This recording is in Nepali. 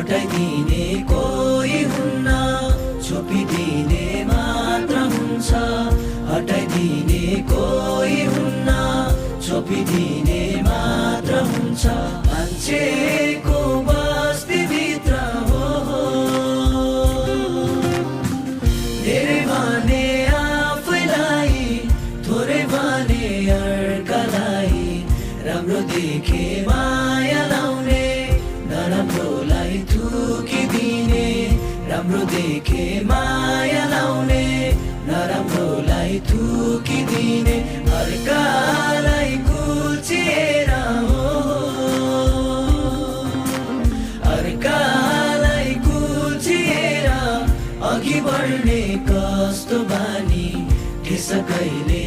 हटाइदिने कोही हुन्न, छोपिदिने मात्र हुन्छ। हटाइदिने कोही हुन्न, छोपिदिने मात्र हुन्छ। मान्छेको बस्तीभित्र हो धेरै भने आफैलाई, थोरै भने अर्कालाई। राम्रो देखे माया लाउने, नराम्रोलाई थुकिदिने। राम्रो देखे माया लाउने, नराम्रोलाई थुकिदिने। अर्कालाई कुल्चिएर हो, अर्कालाई कुल्चिएर अघि बढ्ने कस्तो बानी। ठेस कहिले